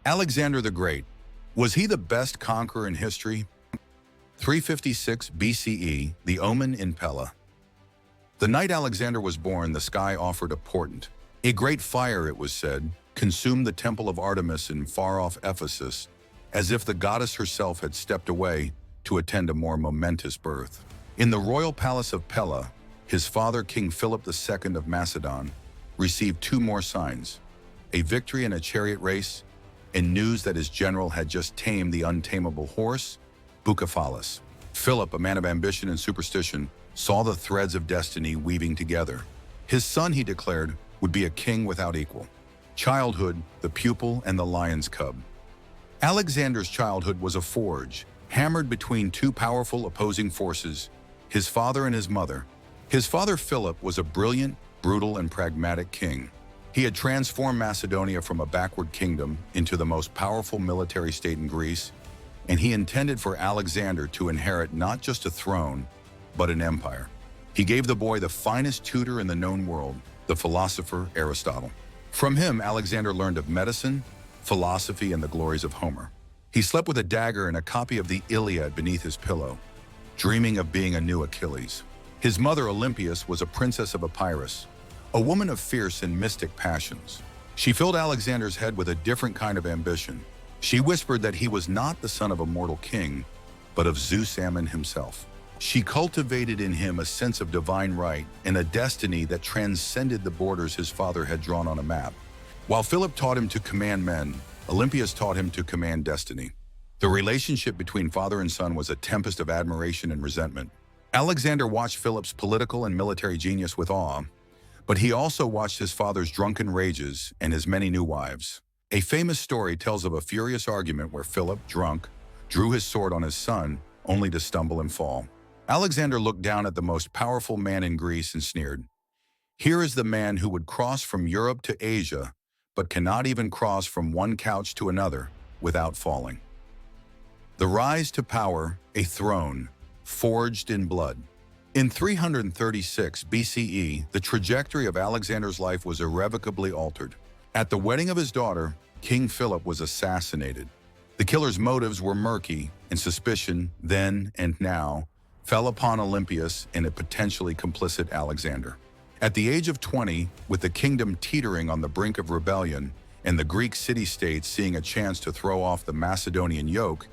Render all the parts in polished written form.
Alexander the Great. Was he the best conqueror in history? 356 BCE, the omen in Pella. The night Alexander was born, the sky offered a portent. A great fire, it was said, consumed the temple of Artemis in far-off Ephesus, as if the goddess herself had stepped away to attend a more momentous birth. In the royal palace of Pella, his father, King Philip II of Macedon, received two more signs: a victory in a chariot race, and news that his general had just tamed the untamable horse, Bucephalus. Philip, a man of ambition and superstition, saw the threads of destiny weaving together. His son, he declared, would be a king without equal. Childhood, the pupil and the lion's cub. Alexander's childhood was a forge, hammered between two powerful opposing forces, his father and his mother. His father, Philip, was a brilliant, brutal, and pragmatic king. He had transformed Macedonia from a backward kingdom into the most powerful military state in Greece, and he intended for Alexander to inherit not just a throne, but an empire. He gave the boy the finest tutor in the known world, the philosopher Aristotle. From him, Alexander learned of medicine, philosophy, and the glories of Homer. He slept with a dagger and a copy of the Iliad beneath his pillow, dreaming of being a new Achilles. His mother, Olympias, was a princess of Epirus, a woman of fierce and mystic passions. She filled Alexander's head with a different kind of ambition. She whispered that he was not the son of a mortal king, but of Zeus Ammon himself. She cultivated in him a sense of divine right and a destiny that transcended the borders his father had drawn on a map. While Philip taught him to command men, Olympias taught him to command destiny. The relationship between father and son was a tempest of admiration and resentment. Alexander watched Philip's political and military genius with awe, but he also watched his father's drunken rages and his many new wives. A famous story tells of a furious argument where Philip, drunk, drew his sword on his son, only to stumble and fall. Alexander looked down at the most powerful man in Greece and sneered, "Here is the man who would cross from Europe to Asia, but cannot even cross from one couch to another without falling." The rise to power, a throne, forged in blood. In 336 BCE, the trajectory of Alexander's life was irrevocably altered. At the wedding of his daughter, King Philip was assassinated. The killer's motives were murky, and suspicion, then and now, fell upon Olympias and a potentially complicit Alexander. At the age of 20, with the kingdom teetering on the brink of rebellion and the Greek city-states seeing a chance to throw off the Macedonian yoke,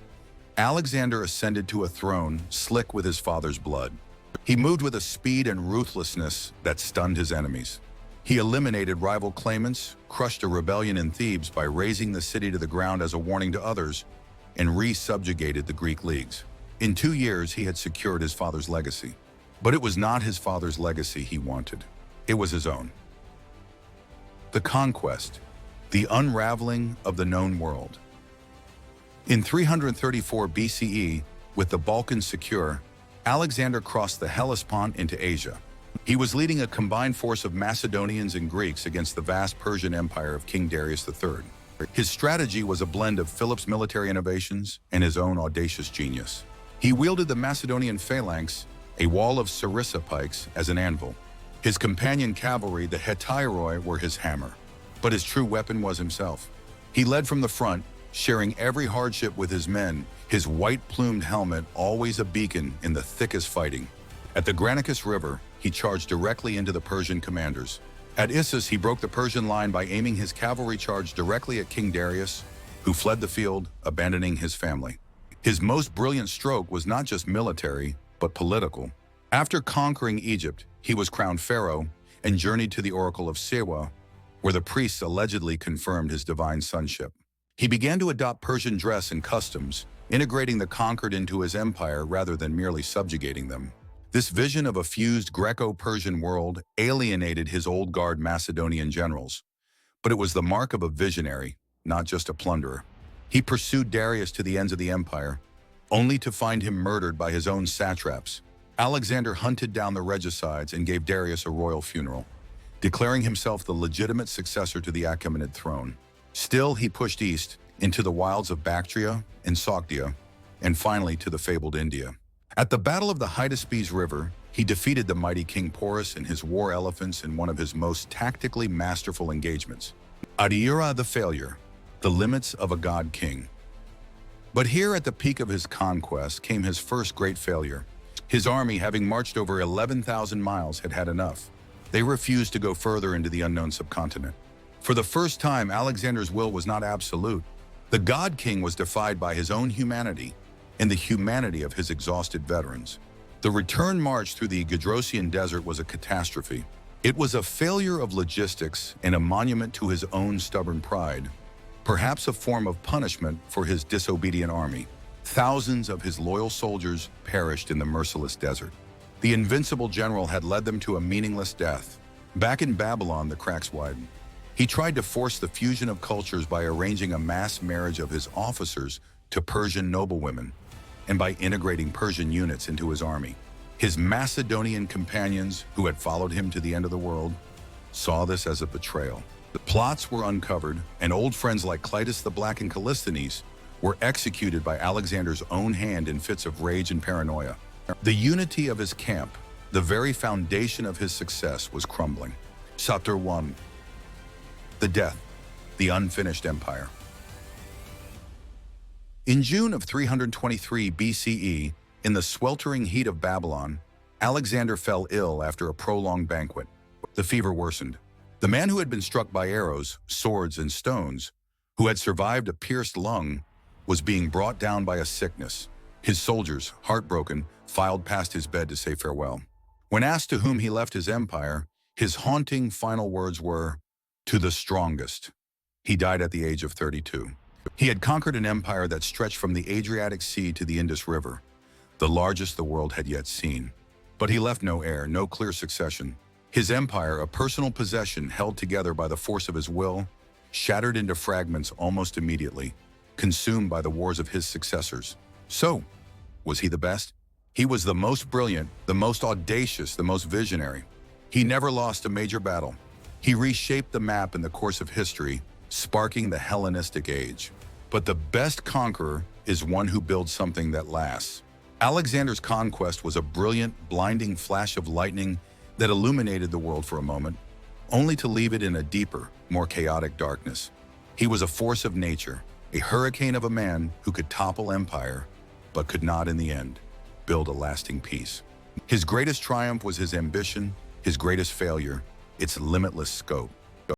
Alexander ascended to a throne slick with his father's blood. He moved with a speed and ruthlessness that stunned his enemies. He eliminated rival claimants, crushed a rebellion in Thebes by razing the city to the ground as a warning to others, and re-subjugated the Greek leagues. In 2 years, he had secured his father's legacy. But it was not his father's legacy he wanted. It was his own. The conquest, the unraveling of the known world. In 334 BCE, with the Balkans secure, Alexander crossed the Hellespont into Asia. He was leading a combined force of Macedonians and Greeks against the vast Persian Empire of King Darius III. His strategy was a blend of Philip's military innovations and his own audacious genius. He wielded the Macedonian phalanx, a wall of sarissa pikes, as an anvil. His companion cavalry, the hetairoi, were his hammer. But his true weapon was himself. He led from the front, sharing every hardship with his men, his white-plumed helmet always a beacon in the thickest fighting. At the Granicus River, he charged directly into the Persian commanders. At Issus, he broke the Persian line by aiming his cavalry charge directly at King Darius, who fled the field, abandoning his family. His most brilliant stroke was not just military, but political. After conquering Egypt, he was crowned pharaoh and journeyed to the oracle of Siwa, where the priests allegedly confirmed his divine sonship. He began to adopt Persian dress and customs, integrating the conquered into his empire rather than merely subjugating them. This vision of a fused Greco-Persian world alienated his old guard Macedonian generals, but it was the mark of a visionary, not just a plunderer. He pursued Darius to the ends of the empire, only to find him murdered by his own satraps. Alexander hunted down the regicides and gave Darius a royal funeral, declaring himself the legitimate successor to the Achaemenid throne. Still, he pushed east into the wilds of Bactria and Sogdia, and finally to the fabled India. At the Battle of the Hydaspes River, he defeated the mighty King Porus and his war elephants in one of his most tactically masterful engagements. Adiura the Failure. the limits of a god-king. But here at the peak of his conquest came his first great failure. His army, having marched over 11,000 miles, had had enough. They refused to go further into the unknown subcontinent. For the first time, Alexander's will was not absolute. The god-king was defied by his own humanity and the humanity of his exhausted veterans. The return march through the Gedrosian desert was a catastrophe. It was a failure of logistics and a monument to his own stubborn pride, perhaps a form of punishment for his disobedient army. Thousands of his loyal soldiers perished in the merciless desert. The invincible general had led them to a meaningless death. Back in Babylon, the cracks widened. He tried to force the fusion of cultures by arranging a mass marriage of his officers to Persian noblewomen, and by integrating Persian units into his army. His Macedonian companions, who had followed him to the end of the world, saw this as a betrayal. The plots were uncovered, and old friends like Clytus the Black and Callisthenes were executed by Alexander's own hand in fits of rage and paranoia. The unity of his camp, the very foundation of his success, was crumbling. Chapter 1. The Death, the Unfinished Empire. In June of 323 BCE, in the sweltering heat of Babylon, Alexander fell ill after a prolonged banquet. The fever worsened. The man who had been struck by arrows, swords, and stones, who had survived a pierced lung, was being brought down by a sickness. His soldiers, heartbroken, filed past his bed to say farewell. When asked to whom he left his empire, his haunting final words were, "To the strongest." He died at the age of 32. He had conquered an empire that stretched from the Adriatic Sea to the Indus River, the largest the world had yet seen. But he left no heir, no clear succession. His empire, a personal possession held together by the force of his will, shattered into fragments almost immediately, consumed by the wars of his successors. So, was he the best? He was the most brilliant, the most audacious, the most visionary. He never lost a major battle. He reshaped the map in the course of history, sparking the Hellenistic age. But the best conqueror is one who builds something that lasts. Alexander's conquest was a brilliant, blinding flash of lightning that illuminated the world for a moment, only to leave it in a deeper, more chaotic darkness. He was a force of nature, a hurricane of a man who could topple empire, but could not in the end build a lasting peace. His greatest triumph was his ambition, his greatest failure, its limitless scope.